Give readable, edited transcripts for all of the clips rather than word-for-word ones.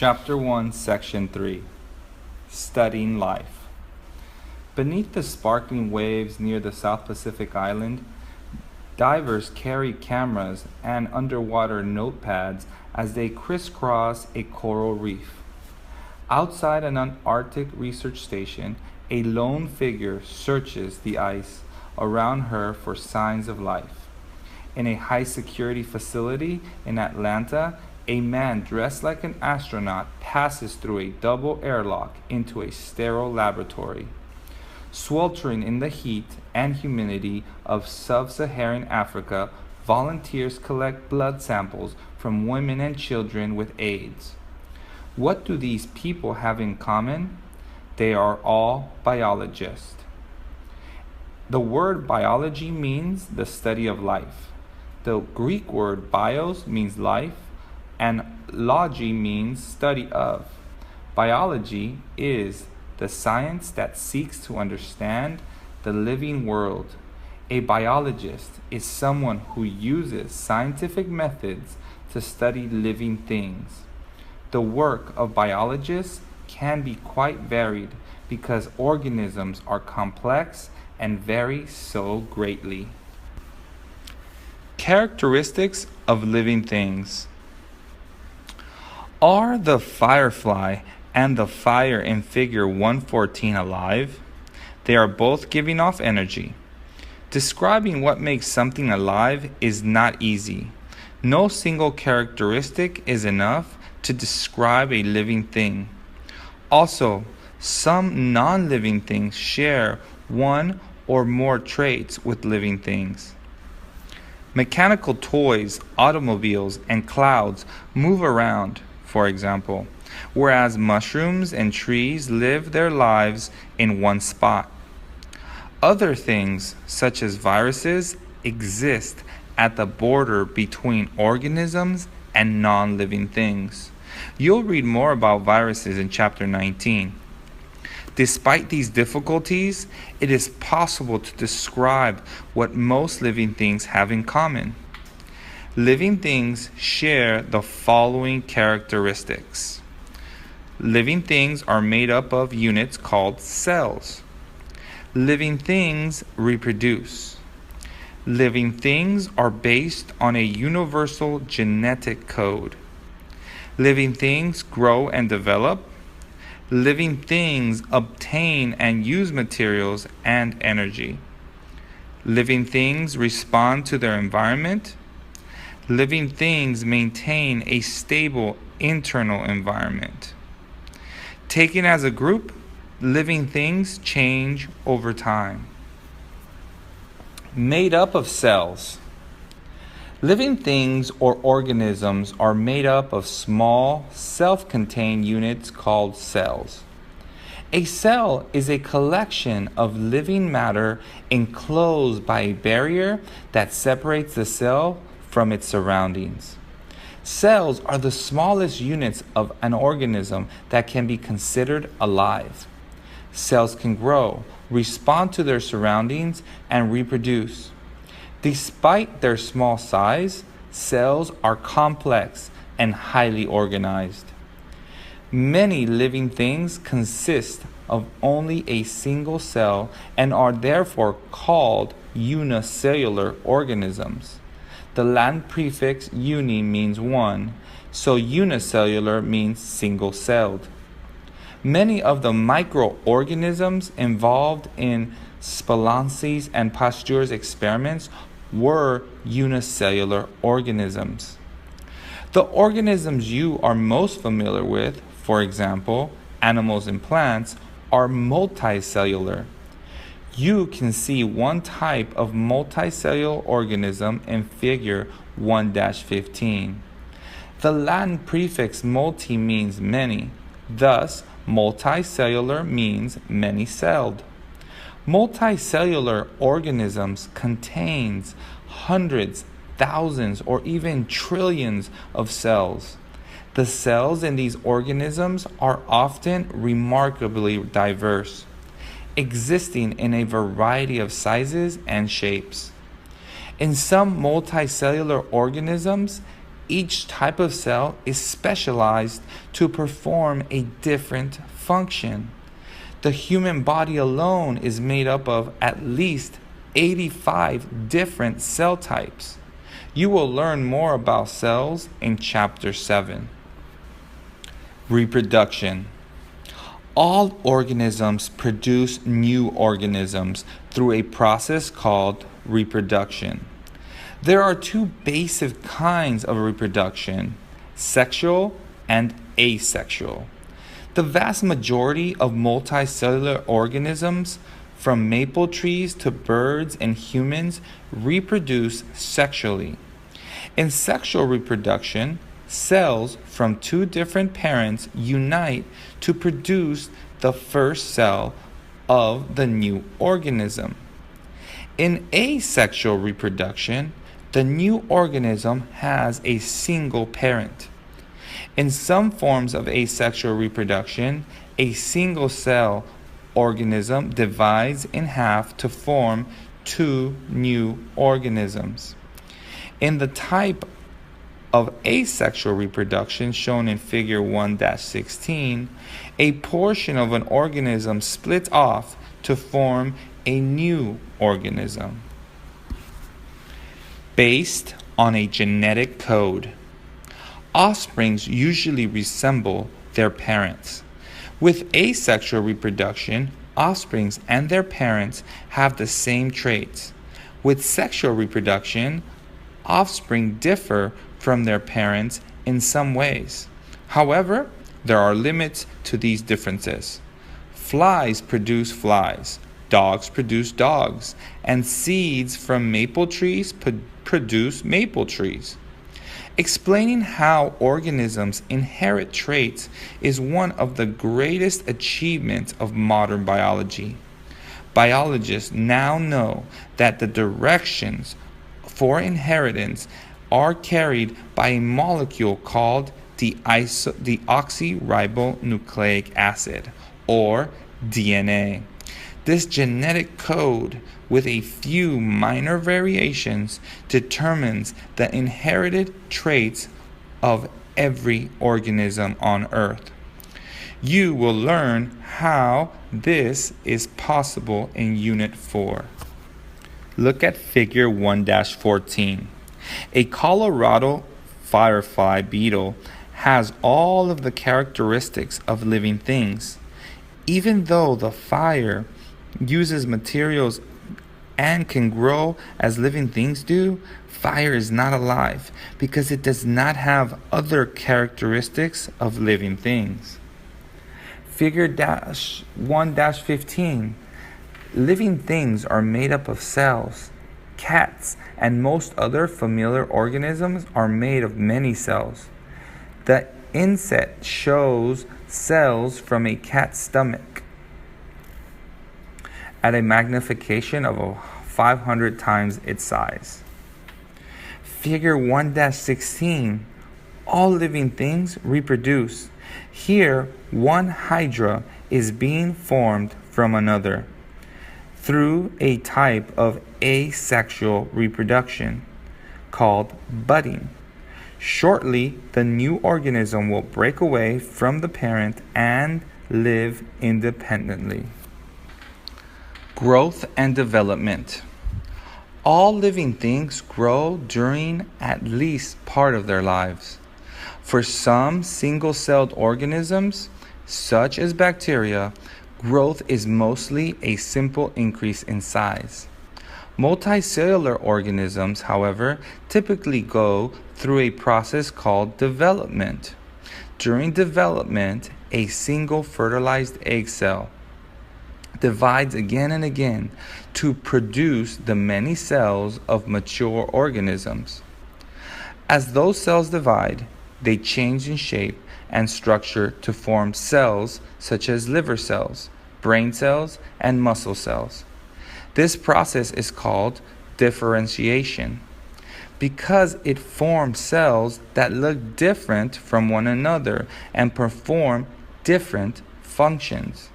Chapter 1, Section 3 Studying Life. Beneath the sparkling waves near the South Pacific island, divers carry cameras and underwater notepads as they crisscross a coral reef. Outside an Antarctic research station, a lone figure searches the ice around her for signs of life. In a high-security facility in Atlanta, a man dressed like an astronaut passes through a double airlock into a sterile laboratory. Sweltering in the heat and humidity of sub-Saharan Africa, volunteers collect blood samples from women and children with AIDS. What do these people have in common? They are all biologists. The word biology means the study of life. The Greek word bios means life, and logy means study of. Biology is the science that seeks to understand the living world. A biologist is someone who uses scientific methods to study living things. The work of biologists can be quite varied because organisms are complex and vary so greatly. Characteristics of living things. Are the firefly and the fire in figure 114 alive? They are both giving off energy. Describing what makes something alive is not easy. No single characteristic is enough to describe a living thing. Also, some non-living things share one or more traits with living things. Mechanical toys, automobiles, and clouds move around, for example, whereas mushrooms and trees live their lives in one spot. Other things, such as viruses, exist at the border between organisms and non-living things. You'll read more about viruses in Chapter 19. Despite these difficulties, it is possible to describe what most living things have in common. Living things share the following characteristics. Living things are made up of units called cells. Living things reproduce. Living things are based on a universal genetic code. Living things grow and develop. Living things obtain and use materials and energy. Living things respond to their environment. Living things maintain a stable internal environment. Taken as a group, living things change over time. Made up of cells. Living things or organisms are made up of small, self-contained units called cells. A cell is a collection of living matter enclosed by a barrier that separates the cell from its surroundings. Cells are the smallest units of an organism that can be considered alive. Cells can grow, respond to their surroundings, and reproduce. Despite their small size, cells are complex and highly organized. Many living things consist of only a single cell and are therefore called unicellular organisms. The Latin prefix uni means one, so unicellular means single-celled. Many of the microorganisms involved in Speloncy's and Pasteur's experiments were unicellular organisms. The organisms you are most familiar with, for example, animals and plants, are multicellular. You can see one type of multicellular organism in figure 1-15. The Latin prefix multi means many, thus multicellular means many-celled. Multicellular organisms contains hundreds, thousands, or even trillions of cells. The cells in these organisms are often remarkably diverse, existing in a variety of sizes and shapes. In some multicellular organisms, each type of cell is specialized to perform a different function. The human body alone is made up of at least 85 different cell types. You will learn more about cells in Chapter 7. Reproduction. All organisms produce new organisms through a process called reproduction. There are two basic kinds of reproduction: sexual and asexual. The vast majority of multicellular organisms, from maple trees to birds and humans, reproduce sexually. In sexual reproduction, cells from two different parents unite to produce the first cell of the new organism. In asexual reproduction, the new organism has a single parent. In some forms of asexual reproduction, a single cell organism divides in half to form two new organisms. In the type of asexual reproduction shown in Figure 1-16, a portion of an organism splits off to form a new organism. Based on a genetic code, offsprings usually resemble their parents. With asexual reproduction, offsprings and their parents have the same traits. With sexual reproduction, offspring differ from their parents in some ways. However, there are limits to these differences. Flies produce flies, dogs produce dogs, and seeds from maple trees produce maple trees. Explaining how organisms inherit traits is one of the greatest achievements of modern biology. Biologists now know that the directions for inheritance are carried by a molecule called the deoxyribonucleic acid, or DNA. This genetic code, with a few minor variations, determines the inherited traits of every organism on Earth. You will learn how this is possible in Unit 4. Look at Figure 1-14. A Colorado firefly beetle has all of the characteristics of living things. Even though the fire uses materials and can grow as living things do, fire is not alive because it does not have other characteristics of living things. Figure 1-15. Living things are made up of cells. Cats and most other familiar organisms are made of many cells. The inset shows cells from a cat's stomach at a magnification of 500 times its size. Figure 1-16. All living things reproduce. Here, one hydra is being formed from another through a type of asexual reproduction called budding. Shortly, the new organism will break away from the parent and live independently. Growth and development. All living things grow during at least part of their lives. For some single-celled organisms, such as bacteria, growth is mostly a simple increase in size. Multicellular organisms, however, typically go through a process called development. During development, a single fertilized egg cell divides again and again to produce the many cells of mature organisms. As those cells divide, they change in shape and structure to form cells such as liver cells, brain cells, and muscle cells. This process is called differentiation because it forms cells that look different from one another and perform different functions.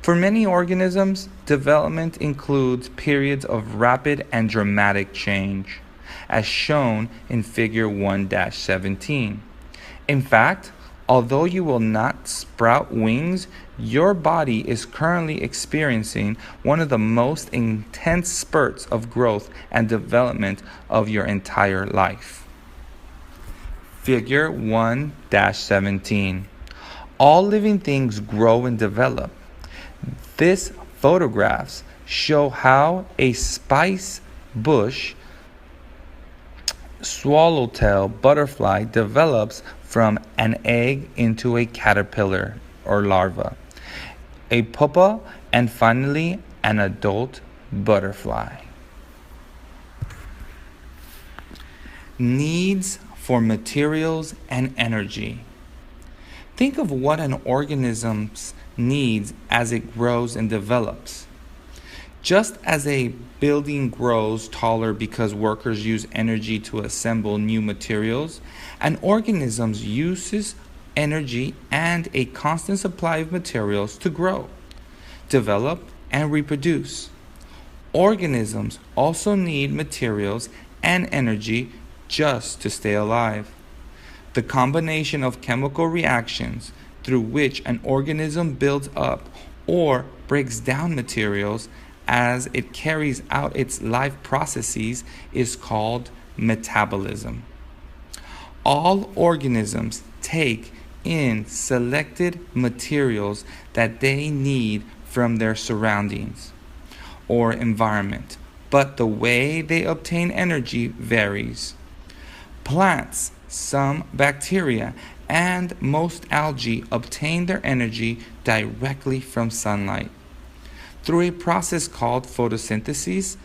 For many organisms, development includes periods of rapid and dramatic change. as shown in figure 1-17. In fact, although you will not sprout wings, your body is currently experiencing one of the most intense spurts of growth and development of your entire life. Figure 1-17. All living things grow and develop. These photographs show how a spice bush swallowtail butterfly develops from an egg into a caterpillar or larva, a pupa, and finally an adult butterfly. Needs for materials and energy. Think of what an organism needs as it grows and develops. Just as a building grows taller because workers use energy to assemble new materials, an organism uses energy and a constant supply of materials to grow, develop, and reproduce. Organisms also need materials and energy just to stay alive. The combination of chemical reactions through which an organism builds up or breaks down materials as it carries out its life processes is called metabolism. All organisms take in selected materials that they need from their surroundings or environment, but the way they obtain energy varies. Plants, some bacteria, and most algae obtain their energy directly from sunlight. Through a process called photosynthesis,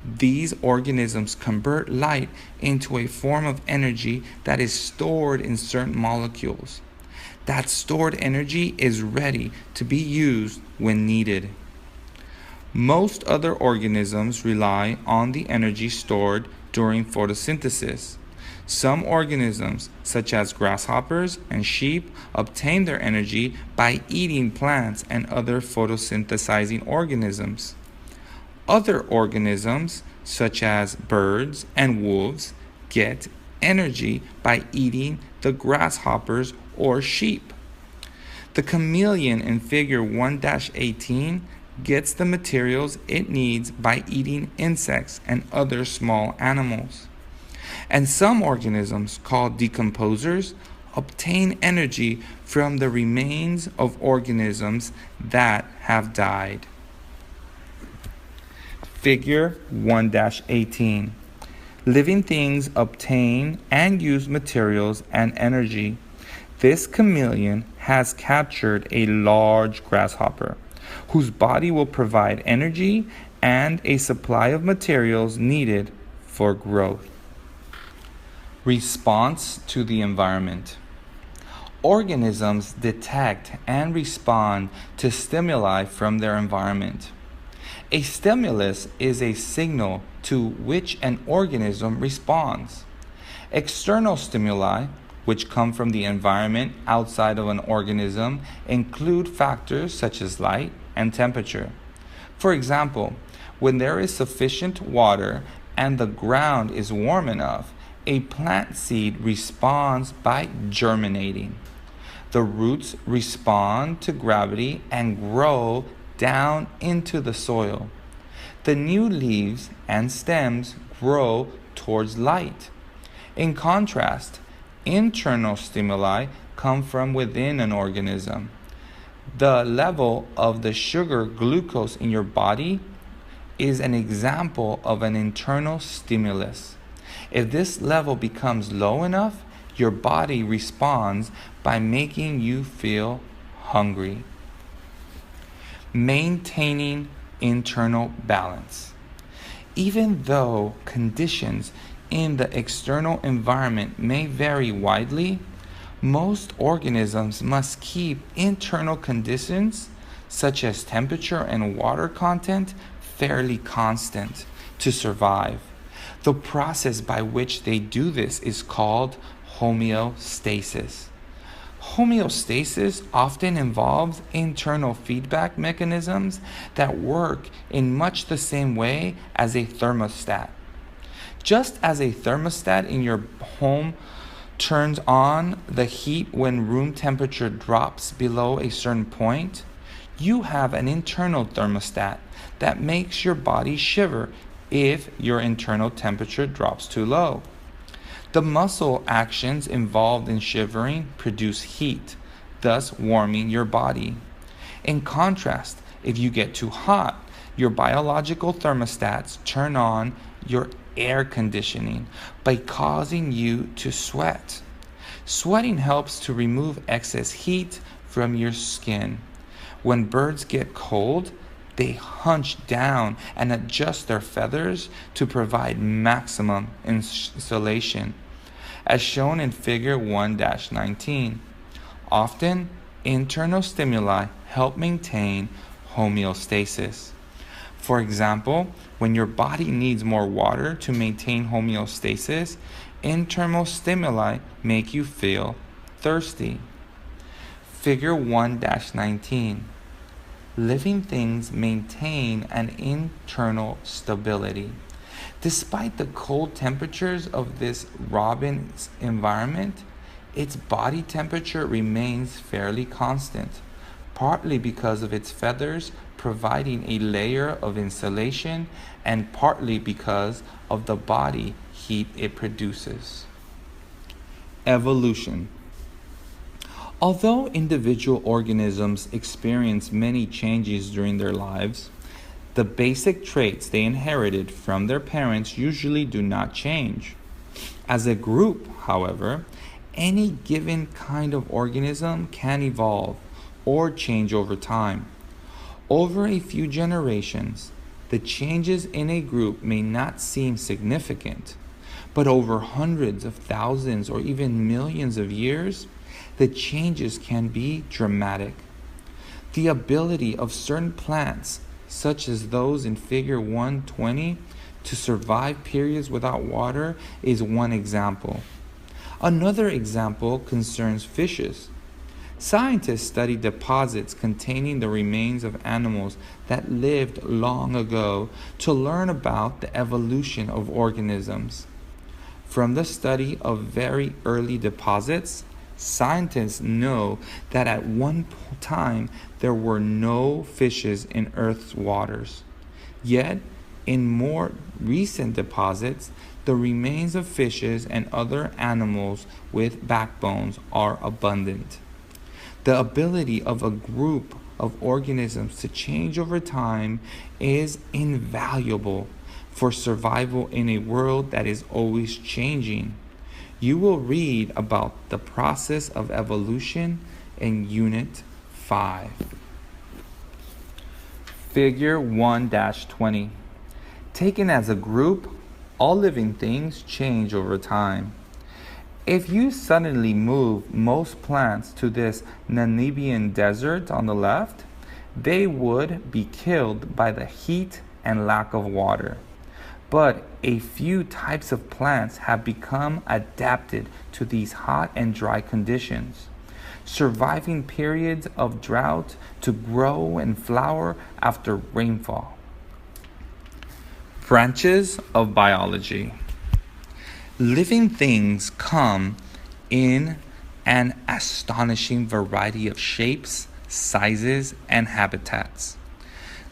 these organisms convert light into a form of energy that is stored in certain molecules. That stored energy is ready to be used when needed. Most other organisms rely on the energy stored during photosynthesis. Some organisms, such as grasshoppers and sheep, obtain their energy by eating plants and other photosynthesizing organisms. Other organisms, such as birds and wolves, get energy by eating the grasshoppers or sheep. The chameleon in figure 1-18 gets the materials it needs by eating insects and other small animals. And some organisms, called decomposers, obtain energy from the remains of organisms that have died. Figure 1-18. Living things obtain and use materials and energy. This chameleon has captured a large grasshopper, whose body will provide energy and a supply of materials needed for growth. Response to the environment. Organisms detect and respond to stimuli from their environment. A stimulus is a signal to which an organism responds. External stimuli, which come from the environment outside of an organism, include factors such as light and temperature. For example, when there is sufficient water and the ground is warm enough, a plant seed responds by germinating. The roots respond to gravity and grow down into the soil. The new leaves and stems grow towards light. In contrast, internal stimuli come from within an organism. The level of the sugar glucose in your body is an example of an internal stimulus. If this level becomes low enough, your body responds by making you feel hungry. Maintaining internal balance. Even though conditions in the external environment may vary widely, most organisms must keep internal conditions, such as temperature and water content, fairly constant to survive. The process by which they do this is called homeostasis. Homeostasis often involves internal feedback mechanisms that work in much the same way as a thermostat. Just as a thermostat in your home turns on the heat when room temperature drops below a certain point, you have an internal thermostat that makes your body shiver if your internal temperature drops too low. The muscle actions involved in shivering produce heat, thus warming your body. In contrast, if you get too hot, your biological thermostats turn on your air conditioning by causing you to sweat. Sweating helps to remove excess heat from your skin. When birds get cold, they hunch down and adjust their feathers to provide maximum insulation, as shown in Figure 1-19. Often, internal stimuli help maintain homeostasis. For example, when your body needs more water to maintain homeostasis, internal stimuli make you feel thirsty. Figure 1-19. Living things maintain an internal stability. Despite the cold temperatures of this robin's environment, its body temperature remains fairly constant, partly because of its feathers providing a layer of insulation and partly because of the body heat it produces. Evolution. Although individual organisms experience many changes during their lives, the basic traits they inherited from their parents usually do not change. As a group, however, any given kind of organism can evolve or change over time. Over a few generations, the changes in a group may not seem significant, but over hundreds of thousands or even millions of years, the changes can be dramatic. The ability of certain plants, such as those in Figure 120, to survive periods without water is one example. Another example concerns fishes. Scientists study deposits containing the remains of animals that lived long ago to learn about the evolution of organisms. From the study of very early deposits, scientists know that at one time there were no fishes in Earth's waters. Yet, in more recent deposits, the remains of fishes and other animals with backbones are abundant. The ability of a group of organisms to change over time is invaluable for survival in a world that is always changing. You will read about the process of evolution in Unit 5. Figure 1-20. Taken as a group, all living things change over time. If you suddenly move most plants to this Namibian desert on the left, they would be killed by the heat and lack of water. But a few types of plants have become adapted to these hot and dry conditions, surviving periods of drought to grow and flower after rainfall. Branches of biology. Living things come in an astonishing variety of shapes, sizes, and habitats.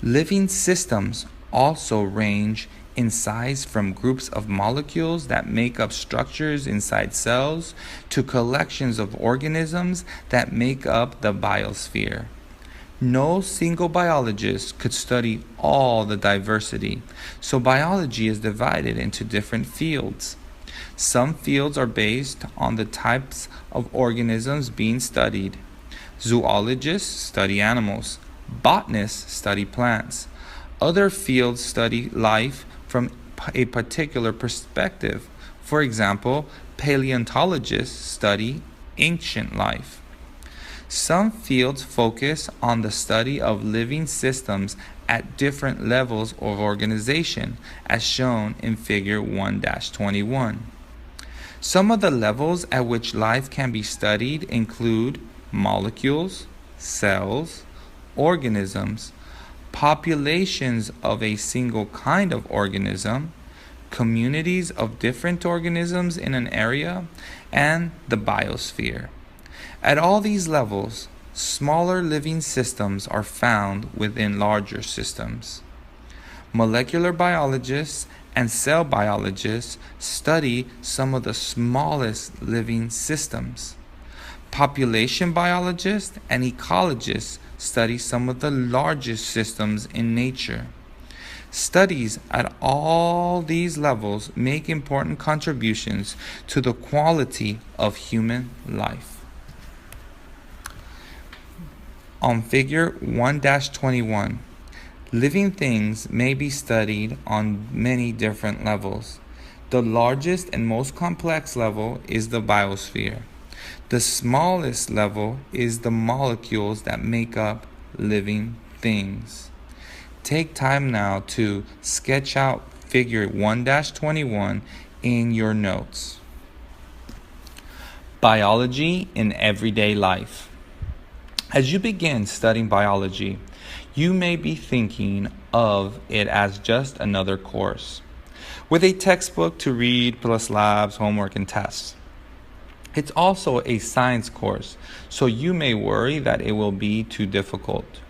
Living systems also range in size from groups of molecules that make up structures inside cells to collections of organisms that make up the biosphere. No single biologist could study all the diversity, so biology is divided into different fields. Some fields are based on the types of organisms being studied. Zoologists study animals. Botanists study plants. Other fields study life from a particular perspective. For example, paleontologists study ancient life. Some fields focus on the study of living systems at different levels of organization, as shown in Figure 1-21. Some of the levels at which life can be studied include molecules, cells, organisms, populations of a single kind of organism, communities of different organisms in an area, and the biosphere. At all these levels, smaller living systems are found within larger systems. Molecular biologists and cell biologists study some of the smallest living systems. Population biologists and ecologists study some of the largest systems in nature. Studies at all these levels make important contributions to the quality of human life. On figure 1-21, living things may be studied on many different levels. The largest and most complex level is the biosphere. The smallest level is the molecules that make up living things. Take time now to sketch out figure 1-21 in your notes. Biology in everyday life. As you begin studying biology, you may be thinking of it as just another course, with a textbook to read plus labs, homework, and tests. It's also a science course, so you may worry that it will be too difficult.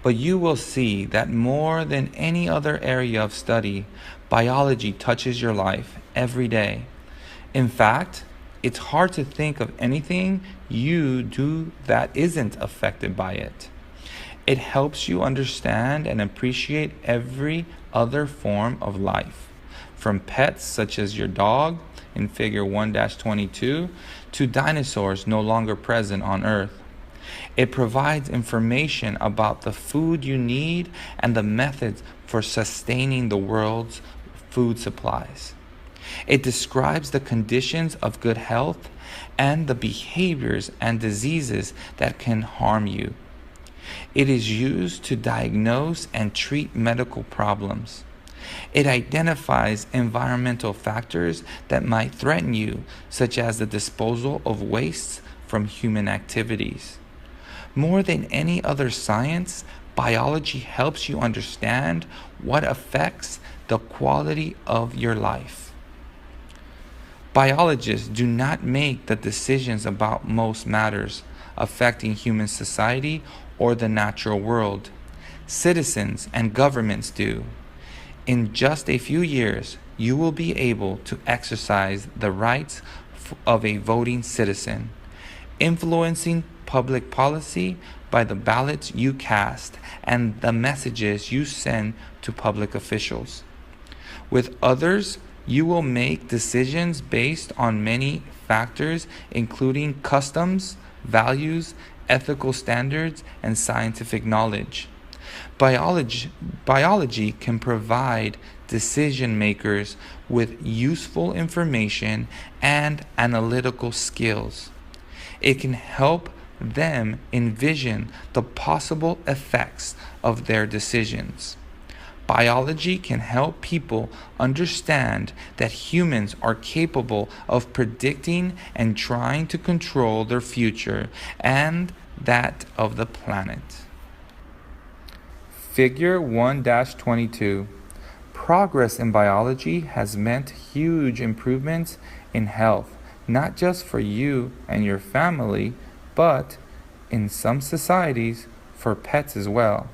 But you will see that more than any other area of study, biology touches your life every day. In fact, it's hard to think of anything you do that isn't affected by it. It helps you understand and appreciate every other form of life, from pets such as your dog in figure 1-22 to dinosaurs no longer present on Earth. It provides information about the food you need and the methods for sustaining the world's food supplies. It describes the conditions of good health and the behaviors and diseases that can harm you. It is used to diagnose and treat medical problems. It identifies environmental factors that might threaten you, such as the disposal of wastes from human activities. More than any other science, biology helps you understand what affects the quality of your life. Biologists do not make the decisions about most matters affecting human society or the natural world. Citizens and governments do. In just a few years, you will be able to exercise the rights of a voting citizen, influencing public policy by the ballots you cast and the messages you send to public officials. With others, you will make decisions based on many factors, including customs, values, ethical standards, and scientific knowledge. Biology can provide decision makers with useful information and analytical skills. It can help them envision the possible effects of their decisions. Biology can help people understand that humans are capable of predicting and trying to control their future and that of the planet. Figure 1-22. Progress in biology has meant huge improvements in health, not just for you and your family, but in some societies for pets as well.